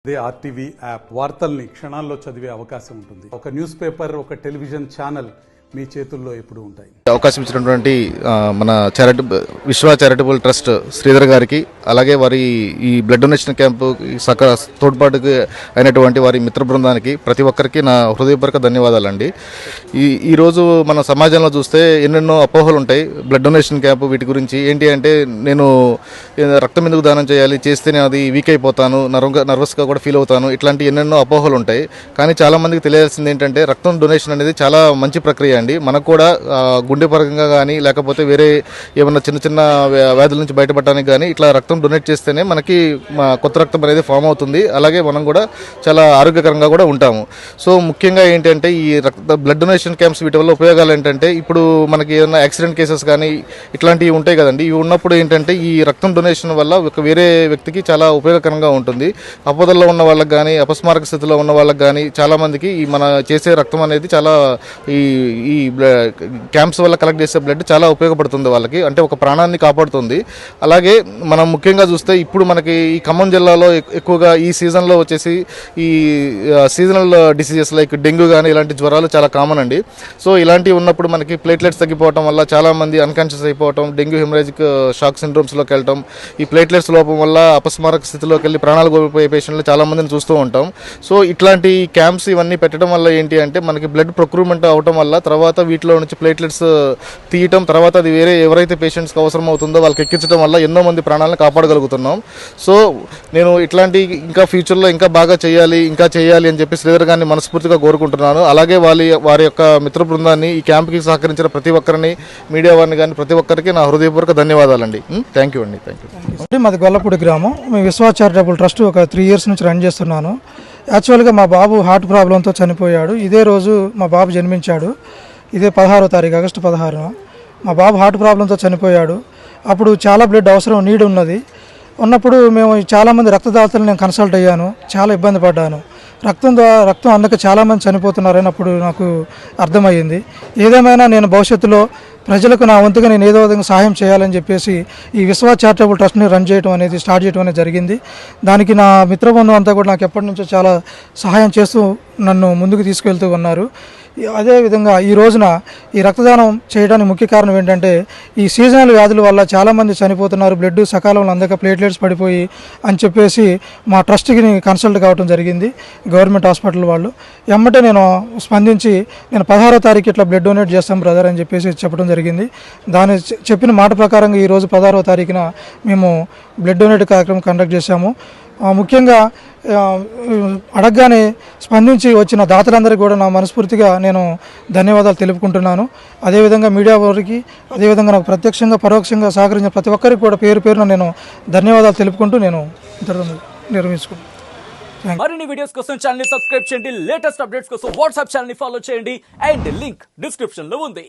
అదే RTV app వార్తల్ని క్షణాల్లో చదివే అవకాశం ఉంటుంది. ఒక న్యూస్ పేపర్, ఒక టెలివిజన్ ఛానల్ మీ చేతుల్లో ఎప్పుడు ఉంటాయి. అవకాశం ఇచ్చినటువంటి మన విశ్వ చారిటబుల్ ట్రస్ట్ శ్రీధర్ గారికి, అలాగే వారి ఈ బ్లడ్ డొనేషన్ క్యాంపు తోడ్పాటుకు అయినటువంటి వారి మిత్ర బృందానికి ప్రతి ఒక్కరికి నా హృదయపూర్వక ధన్యవాదాలండి. ఈరోజు మన సమాజంలో చూస్తే ఎన్నెన్నో అపోహలు ఉంటాయి బ్లడ్ డొనేషన్ క్యాంపు వీటి గురించి. ఏంటి అంటే, నేను రక్తం ఎందుకు దానం చేయాలి, చేస్తేనే అది వీక్ అయిపోతాను, నర్వస్గా కూడా ఫీల్ అవుతాను, ఇట్లాంటి ఎన్నెన్నో అపోహలు ఉంటాయి. కానీ చాలామందికి తెలియాల్సింది ఏంటంటే, రక్తం డొనేషన్ అనేది చాలా మంచి ప్రక్రియ అండి. మనకు కూడా గుండె పరంగా కానీ, లేకపోతే వేరే ఏమన్నా చిన్న చిన్న వ్యాధుల నుంచి బయటపడడానికి కానీ ఇట్లా రక్తం డొనేట్ చేస్తేనే మనకి కొత్త రక్తం అనేది ఫామ్ అవుతుంది. అలాగే మనం కూడా చాలా ఆరోగ్యకరంగా కూడా ఉంటాము. సో ముఖ్యంగా ఏంటంటే, ఈ బ్లడ్ డొనేషన్ క్యాంప్స్ వీటి వల్ల ఉపయోగాలు ఏంటంటే, ఇప్పుడు మనకి ఏదైనా యాక్సిడెంట్ కేసెస్ కానీ ఇట్లాంటివి ఉంటాయి కదండి. ఇవి ఉన్నప్పుడు ఏంటంటే, ఈ రక్తం డొనేషన్ వల్ల ఒక వేరే వ్యక్తికి చాలా ఉపయోగకరంగా ఉంటుంది. ఆపదల్లో ఉన్న వాళ్ళకి కానీ, అపస్మారక స్థితిలో ఉన్న వాళ్ళకి కానీ చాలామందికి ఈ మన చేసే రక్తం అనేది చాలా ఈ క్యాంప్స్ వల్ల కలెక్ట్ చేసే బ్లడ్ చాలా ఉపయోగపడుతుంది వాళ్ళకి, అంటే ఒక ప్రాణాన్ని కాపాడుతుంది. అలాగే మనం ముఖ్యంగా చూస్తే ఇప్పుడు మనకి ఈ ఖమ్మం జిల్లాలో ఎక్కువగా ఈ సీజన్లో వచ్చేసి ఈ సీజనల్ డిసీజెస్ లైక్ డెంగ్యూ కానీ ఇలాంటి జ్వరాలు చాలా కామన్ అండి. సో ఇలాంటివి ఉన్నప్పుడు మనకి ప్లేట్లెట్స్ తగ్గిపోవడం వల్ల చాలామంది అన్కాన్షియస్ అయిపోవటం, డెంగ్యూ హెమరేజిక్ షాక్ సిండ్రోమ్స్లోకి వెళ్ళటం, ఈ ప్లేట్లెట్స్ లోపం వల్ల అపస్మారక స్థితిలోకి వెళ్ళి ప్రాణాలు కోల్పోయే పేషెంట్లు చాలామందిని చూస్తూ ఉంటాం. సో ఇట్లాంటి క్యాంప్స్ ఇవన్నీ పెట్టడం వల్ల ఏంటి అంటే, మనకి బ్లడ్ ప్రొక్రూట్మెంట్ అవటం వల్ల తర్వాత వీటిలో నుంచి ప్లేట్లెట్స్ తీయటం, తర్వాత అది వేరే ఎవరైతే పేషెంట్స్కి అవసరం అవుతుందో వాళ్ళకి ఎక్కించడం వల్ల ఎన్నో మంది ప్రాణాలను కాపాడగలుగుతున్నాం. సో నేను ఇట్లాంటి ఇంకా ఫ్యూచర్లో ఇంకా బాగా చేయాలి అని చెప్పి శ్రీధర్ గారిని మనస్ఫూర్తిగా కోరుకుంటున్నాను. అలాగే వారి యొక్క మిత్ర బృందాన్ని, ఈ క్యాంప్కి సహకరించిన ప్రతి ఒక్కరిని, మీడియా వారిని కానీ ప్రతి ఒక్కరికి నా హృదయపూర్వక ధన్యవాదాలండి. థ్యాంక్ యూ అండి. Thank you. మాది గొల్లపూడి గ్రామం. మేము విశ్వ చారిటబుల్ ట్రస్ట్ ఒక 3 years నుంచి రన్ చేస్తున్నాను. యాక్చువల్గా మా బాబు హార్ట్ ప్రాబ్లంతో చనిపోయాడు. ఇదే రోజు మా బాబు జన్మించాడు. ఇదే 16వ తారీఖు, ఆగస్టు 16న మా బాబు హార్ట్ ప్రాబ్లంతో చనిపోయాడు. అప్పుడు చాలా బ్లడ్ నీడ్ ఉన్నప్పుడు మేము చాలామంది రక్తదాతలు నేను కన్సల్ట్ అయ్యాను. చాలా ఇబ్బంది పడ్డాను. రక్తం అందక చాలామంది చనిపోతున్నారని అప్పుడు నాకు అర్థమయ్యింది. ఏదేమైనా నేను భవిష్యత్తులో ప్రజలకు నా వంతుగా నేను ఏదో విధంగా సహాయం చేయాలని చెప్పేసి ఈ విశ్వ చారిటబుల్ ట్రస్ట్ని స్టార్ట్ చేయడం అనేది జరిగింది. దానికి నా మిత్రబృందం అంతా కూడా నాకు ఎప్పటి నుంచో చాలా సహాయం చేస్తూ నన్ను ముందుకు తీసుకెళ్తూ ఉన్నారు. అదేవిధంగా ఈ రోజున ఈ రక్తదానం చేయడానికి ముఖ్య కారణం ఏంటంటే, ఈ సీజనల్ వ్యాధుల వల్ల చాలామంది చనిపోతున్నారు, బ్లడ్ సకాలంలో అందక ప్లేట్లెట్స్ పడిపోయి అని చెప్పేసి మా ట్రస్ట్కి కన్సల్ట్ కావడం జరిగింది గవర్నమెంట్ హాస్పిటల్ వాళ్ళు. ఎమ్మటే నేను స్పందించి, నేను 16వ తారీఖు ఇట్లా బ్లడ్ డొనేట్ చేస్తాం బ్రదర్ అని చెప్పేసి చెప్పడం జరిగింది. దాని చెప్పిన మాట ప్రకారంగా ఈరోజు 16వ తారీఖున మేము బ్లడ్ డొనేట్ కార్యక్రమం కండక్ట్ చేశాము. ముఖ్యంగా అడగగానే స్పందించి వచ్చిన దాతలందరికీ కూడా నా మనస్ఫూర్తిగా నేను ధన్యవాదాలు తెలుపుకుంటున్నాను. అదేవిధంగా మీడియా వారికి, అదేవిధంగా నాకు ప్రత్యక్షంగా పరోక్షంగా సహకరించిన ప్రతి ఒక్కరికి కూడా పేరున నేను ధన్యవాదాలు తెలుపుకుంటూ నేను నిర్వహించుకుంటాను. మరిన్ని వీడియోస్ కోసం ఛానల్ ని సబ్స్క్రైబ్ చేయండి. లేటెస్ట్ అప్డేట్స్ కోసం వాట్సాప్ ఛానల్ ని ఫాలో చేయండి. అండ్ లింక్ డిస్క్రిప్షన్ లో ఉంది.